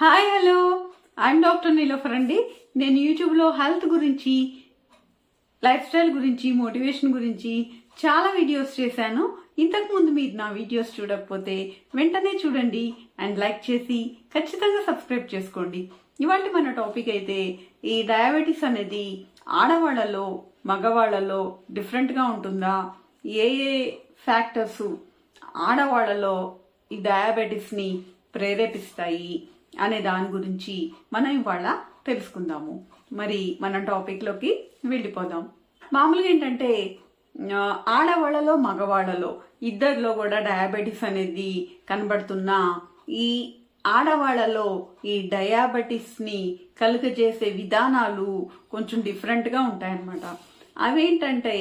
Hi hello I'm doctor Niloufer అండి. నేను యూట్యూబ్లో హెల్త్ గురించి, లైఫ్ స్టైల్ గురించి, మోటివేషన్ గురించి చాలా వీడియోస్ చేశాను. ఇంతకుముందు మీరు నా వీడియోస్ చూడకపోతే వెంటనే చూడండి అండ్ లైక్ చేసి ఖచ్చితంగా సబ్స్క్రైబ్ చేసుకోండి. ఇవాళ మన టాపిక్ అయితే ఈ డయాబెటీస్ అనేది ఆడవాళ్లలో మగవాళ్లలో డిఫరెంట్గా ఉంటుందా, ఏ ఏ ఫ్యాక్టర్స్ ఆడవాళ్లలో ఈ డయాబెటీస్ని ప్రేరేపిస్తాయి అనే దాని గురించి మనం ఇవాళ తెలుసుకుందాము. మరి మన టాపిక్లోకి వెళ్ళిపోదాం. మామూలుగా ఏంటంటే ఆడవాళ్లలో మగవాళ్లలో ఇద్దరిలో కూడా డయాబెటీస్ అనేది కనబడుతున్నా ఈ ఆడవాళ్లలో ఈ డయాబెటీస్ని కలుగజేసే విధానాలు కొంచెం డిఫరెంట్గా ఉంటాయన్నమాట. అవేంటంటే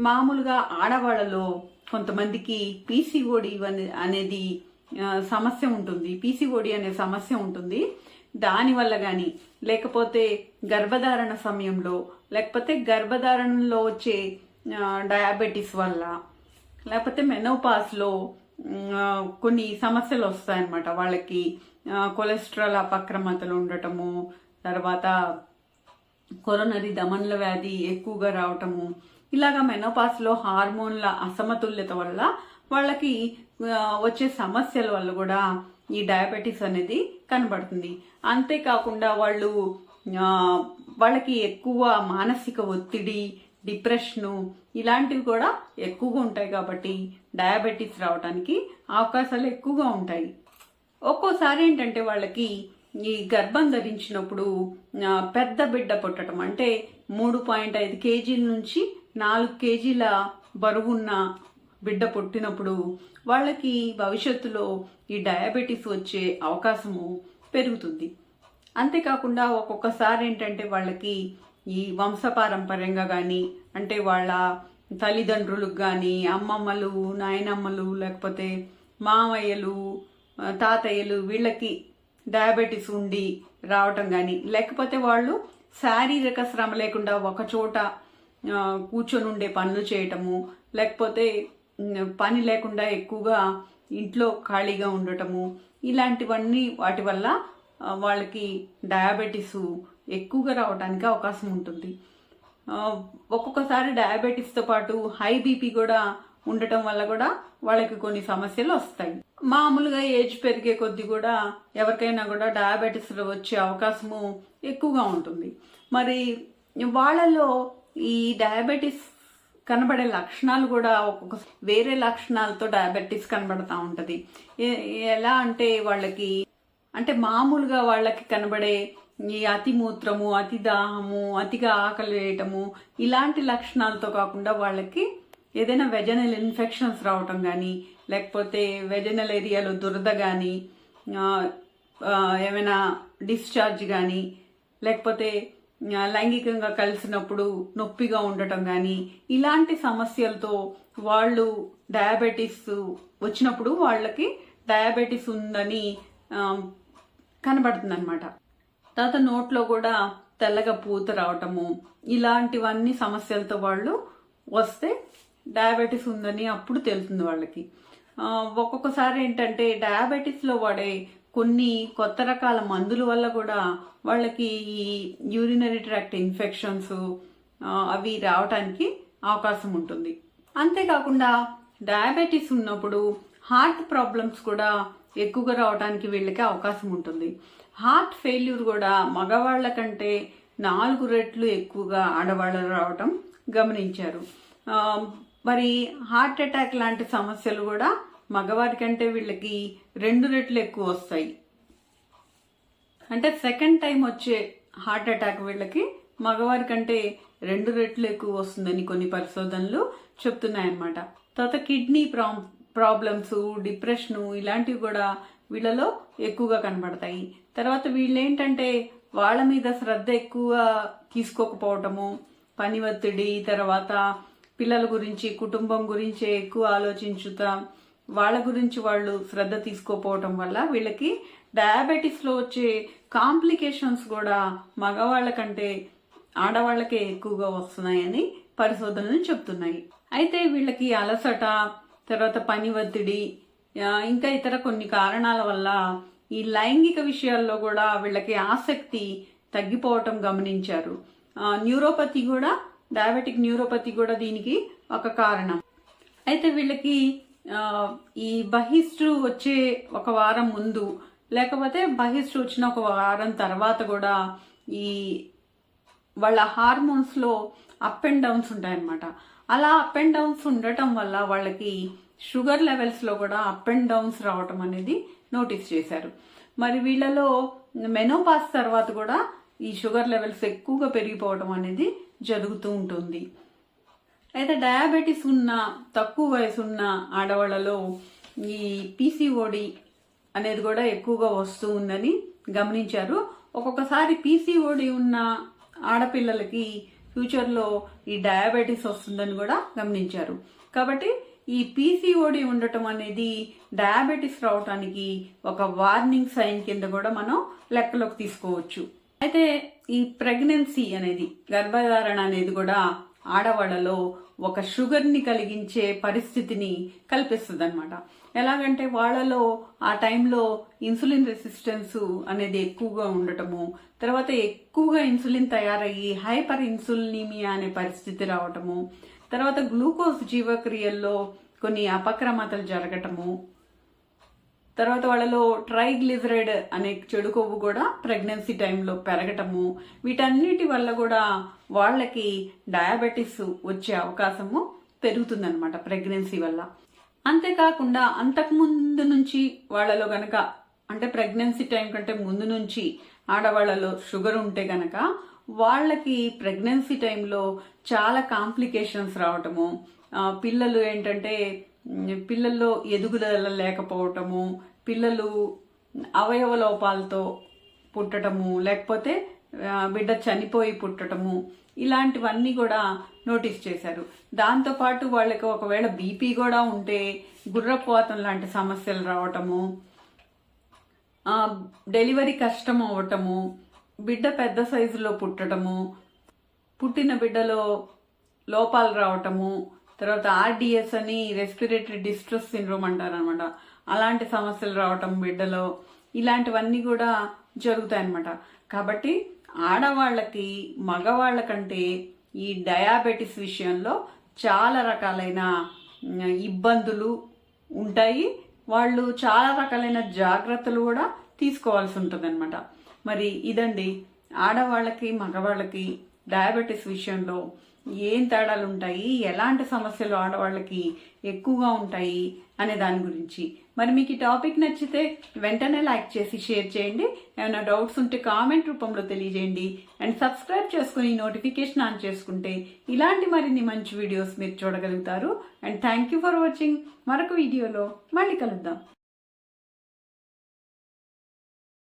మామూలుగా ఆడవాళ్లలో కొంతమందికి పీసీఓడి అనేది సమస్య ఉంటుంది. పీసీఓడి అనే సమస్య ఉంటుంది. దానివల్ల కానీ, లేకపోతే గర్భధారణ సమయంలో, లేకపోతే గర్భధారణలో వచ్చే డయాబెటీస్ వల్ల, లేకపోతే మెనోపాస్లో కొన్ని సమస్యలు వస్తాయన్నమాట. వాళ్ళకి కొలెస్ట్రాల్ అపక్రమతలు ఉండటము, తర్వాత కొరోనరీ దమనల వ్యాధి ఎక్కువగా రావటము, ఇలాగా మెనోపాస్లో హార్మోన్ల అసమతుల్యత వల్ల వాళ్ళకి వచ్చే సమస్యల వల్ల కూడా ఈ డయాబెటీస్ అనేది కనబడుతుంది. అంతేకాకుండా వాళ్ళకి ఎక్కువ మానసిక ఒత్తిడి, డిప్రెషను ఇలాంటివి కూడా ఎక్కువగా ఉంటాయి. కాబట్టి డయాబెటీస్ రావడానికి అవకాశాలు ఎక్కువగా ఉంటాయి. ఒక్కోసారి ఏంటంటే వాళ్ళకి ఈ గర్భం ధరించినప్పుడు పెద్ద బిడ్డ పుట్టడం, అంటే 3.5 కేజీల నుంచి 4 కేజీల బరువున్న బిడ్డ పుట్టినప్పుడు వాళ్ళకి భవిష్యత్తులో ఈ డయాబెటీస్ వచ్చే అవకాశము పెరుగుతుంది. అంతేకాకుండా ఒక్కొక్కసారి ఏంటంటే వాళ్ళకి ఈ వంశపారంపర్యంగా కానీ, అంటే వాళ్ళ తల్లిదండ్రులకు కానీ, అమ్మమ్మలు, నాయనమ్మలు, లేకపోతే మామయ్యలు, తాతయ్యలు వీళ్ళకి డయాబెటీస్ ఉండి రావటం కానీ, లేకపోతే వాళ్ళు శారీరక శ్రమ లేకుండా ఒక చోట కూర్చొని ఉండే పనులు చేయటము, లేకపోతే పని లేకుండా ఎక్కువగా ఇంట్లో ఖాళీగా ఉండటము, ఇలాంటివన్నీ వాటి వల్ల వాళ్ళకి డయాబెటీస్ ఎక్కువగా రావడానికి అవకాశం ఉంటుంది. ఒక్కొక్కసారి డయాబెటీస్తో పాటు హై బీపీ కూడా ఉండటం వల్ల కూడా వాళ్ళకి కొన్ని సమస్యలు వస్తాయి. మామూలుగా ఏజ్ పెరిగే కొద్దీ కూడా ఎవరికైనా కూడా డయాబెటీస్ వచ్చే అవకాశము ఎక్కువగా ఉంటుంది. మరి వాళ్ళలో ఈ డయాబెటీస్ కనబడే లక్షణాలు కూడా ఒక్కొక్క వేరే లక్షణాలతో డయాబెటీస్ కనబడతా ఉంటది. ఎలా అంటే వాళ్ళకి, అంటే మామూలుగా వాళ్ళకి కనబడే ఈ అతి మూత్రము, అతి దాహము, అతిగా ఆకలి వేయటము ఇలాంటి లక్షణాలతో కాకుండా వాళ్ళకి ఏదైనా వెజనల్ ఇన్ఫెక్షన్స్ రావటం కానీ, లేకపోతే వెజనల్ ఏరియాలో దురద కానీ, ఏమైనా డిశ్చార్జ్ కానీ, లేకపోతే లైంగికంగా కలిసినప్పుడు నొప్పిగా ఉండటం కానీ, ఇలాంటి సమస్యలతో వాళ్ళు డయాబెటీస్ వచ్చినప్పుడు వాళ్ళకి డయాబెటీస్ ఉందని కనబడుతుంది అనమాట. తర్వాత నోట్లో కూడా తెల్లగా పూత రావటము, ఇలాంటివన్నీ సమస్యలతో వాళ్ళు వస్తే డయాబెటీస్ ఉందని అప్పుడు తెలుస్తుంది వాళ్ళకి. ఒక్కొక్కసారి ఏంటంటే డయాబెటీస్లో వాడే కొన్ని కొత్త రకాల మందుల వల్ల కూడా వాళ్ళకి ఈ యూరినరీ ట్రాక్ట్ ఇన్ఫెక్షన్స్ అవి రావడానికి అవకాశం ఉంటుంది. అంతేకాకుండా డయాబెటీస్ ఉన్నప్పుడు హార్ట్ ప్రాబ్లమ్స్ కూడా ఎక్కువగా రావడానికి వీళ్ళకి అవకాశం ఉంటుంది. హార్ట్ ఫెయిల్యూర్ కూడా మగవాళ్ళ కంటే 4 రెట్లు ఎక్కువగా ఆడవాళ్ళలో రావటం గమనించారు. మరి హార్ట్ అటాక్ లాంటి సమస్యలు కూడా మగవారి కంటే వీళ్ళకి 2 రెట్లు ఎక్కువ వస్తాయి. అంటే సెకండ్ టైం వచ్చే హార్ట్ అటాక్ వీళ్ళకి మగవారి కంటే 2 రెట్లు ఎక్కువ వస్తుందని కొన్ని పరిశోధనలు చెప్తున్నాయన్నమాట. తర్వాత కిడ్నీ ప్రాబ్లమ్స్, డిప్రెషను ఇలాంటివి కూడా వీళ్ళలో ఎక్కువగా కనబడతాయి. తర్వాత వీళ్ళేంటంటే వాళ్ళ మీద శ్రద్ధ ఎక్కువ తీసుకోకపోవటము, పని ఒత్తిడి, తర్వాత పిల్లల గురించి, కుటుంబం గురించి ఎక్కువ ఆలోచించుతా వాళ్ళ గురించి వాళ్ళు శ్రద్ధ తీసుకోపోవటం వల్ల వీళ్ళకి డయాబెటీస్లో వచ్చే కాంప్లికేషన్స్ కూడా మగవాళ్ళ కంటే ఆడవాళ్ళకే ఎక్కువగా వస్తున్నాయని పరిశోధనలు చెప్తున్నాయి. అయితే వీళ్ళకి అలసట, తర్వాత పని ఒత్తిడి, ఇంకా ఇతర కొన్ని కారణాల వల్ల ఈ లైంగిక విషయాల్లో కూడా వీళ్ళకి ఆసక్తి తగ్గిపోవటం గమనించారు. న్యూరోపతి కూడా, డయాబెటిక్ న్యూరోపతి కూడా దీనికి ఒక కారణం. అయితే వీళ్ళకి ఈ బహిష్టు వచ్చే ఒక వారం ముందు, లేకపోతే బహిష్టు వచ్చిన ఒక వారం తర్వాత కూడా ఈ వాళ్ళ హార్మోన్స్లో అప్ అండ్ డౌన్స్ ఉంటాయన్నమాట. అలా అప్ అండ్ డౌన్స్ ఉండటం వల్ల వాళ్ళకి షుగర్ లెవెల్స్లో కూడా అప్ అండ్ డౌన్స్ రావటం అనేది నోటీస్ చేశారు. మరి వీళ్ళలో మెనోపాస్ తర్వాత కూడా ఈ షుగర్ లెవెల్స్ ఎక్కువగా పెరిగిపోవడం అనేది జరుగుతూ ఉంటుంది. అయితే డయాబెటీస్ ఉన్న తక్కువ వయసు ఉన్న ఆడవాళ్లలో ఈ పీసీఓడి అనేది కూడా ఎక్కువగా వస్తూ ఉందని గమనించారు. ఒక్కొక్కసారి పీసీఓడి ఉన్న ఆడపిల్లలకి ఫ్యూచర్లో ఈ డయాబెటీస్ వస్తుందని కూడా గమనించారు. కాబట్టి ఈ పీసీఓడి ఉండటం అనేది డయాబెటీస్ రావడానికి ఒక వార్నింగ్ సైన్ కింద కూడా మనం లెక్కలోకి తీసుకోవచ్చు. అయితే ఈ ప్రెగ్నెన్సీ అనేది, గర్భధారణ అనేది కూడా ఆడవాళ్లలో ఒక షుగర్ని కలిగించే పరిస్థితిని కల్పిస్తుంది అనమాట. ఎలాగంటే వాళ్ళలో ఆ టైంలో ఇన్సులిన్ రెసిస్టెన్స్ అనేది ఎక్కువగా ఉండటము, తర్వాత ఎక్కువగా ఇన్సులిన్ తయారయ్యి హైపర్ ఇన్సులినిమియా అనే పరిస్థితి రావటము, తర్వాత గ్లూకోజ్ జీవక్రియల్లో కొన్ని అపక్రమతలు జరగటము, తర్వాత వాళ్ళలో ట్రైగ్లిజరైడ్ అనే చెడు కొవ్వు కూడా ప్రెగ్నెన్సీ టైంలో పెరగటము, వీటన్నిటి వల్ల కూడా వాళ్ళకి డయాబెటీస్ వచ్చే అవకాశము పెరుగుతుందన్నమాట ప్రెగ్నెన్సీ వల్ల. అంతేకాకుండా అంతకుముందు నుంచి వాళ్ళలో గనక, అంటే ప్రెగ్నెన్సీ టైం కంటే ముందు నుంచి ఆడవాళ్లలో షుగర్ ఉంటే గనక వాళ్ళకి ప్రెగ్నెన్సీ టైంలో చాలా కాంప్లికేషన్స్ రావటము, పిల్లలు ఏంటంటే పిల్లల్లో ఎదుగుదల లేకపోవటము, పిల్లలు అవయవ లోపాలతో పుట్టటము, లేకపోతే బిడ్డ చనిపోయి పుట్టటము, ఇలాంటివన్నీ కూడా నోటీస్ చేశారు. దాంతోపాటు వాళ్ళకి ఒకవేళ బీపీ కూడా ఉంటే గుర్రపోతం లాంటి సమస్యలు రావటము, డెలివరీ కష్టం అవ్వటము, బిడ్డ పెద్ద సైజులో పుట్టడము, పుట్టిన బిడ్డలో లోపాలు రావటము, తర్వాత ఆర్డిఎస్ అని రెస్పిరేటరీ డిస్ట్రెస్ సిండ్రోమ్ అంటారు అనమాట, అలాంటి సమస్యలు రావటం బిడ్డలో, ఇలాంటివన్నీ కూడా జరుగుతాయి అన్నమాట. కాబట్టి ఆడవాళ్ళకి మగవాళ్ళ కంటే ఈ డయాబెటీస్ విషయంలో చాలా రకాలైన ఇబ్బందులు ఉంటాయి. వాళ్ళు చాలా రకాలైన జాగ్రత్తలు కూడా తీసుకోవాల్సి ఉంటుంది అనమాట. మరి ఇదండి ఆడవాళ్ళకి మగవాళ్ళకి డయాబెటీస్ విషయంలో ఏం తేడాలు ఉంటాయి, ఎలాంటి సమస్యలు ఆడవాళ్ళకి ఎక్కువగా ఉంటాయి అనే దాని గురించి. మరి మీకు ఈ టాపిక్ నచ్చితే వెంటనే లైక్ చేసి షేర్ చేయండి. ఏమైనా డౌట్స్ ఉంటే కామెంట్ రూపంలో తెలియజేయండి. అండ్ సబ్స్క్రైబ్ చేసుకుని నోటిఫికేషన్ ఆన్ చేసుకుంటే ఇలాంటి మరిన్ని మంచి వీడియోస్ మీరు చూడగలుగుతారు. And thank you for watching. మరొక వీడియోలో మళ్ళీ కలుద్దాం.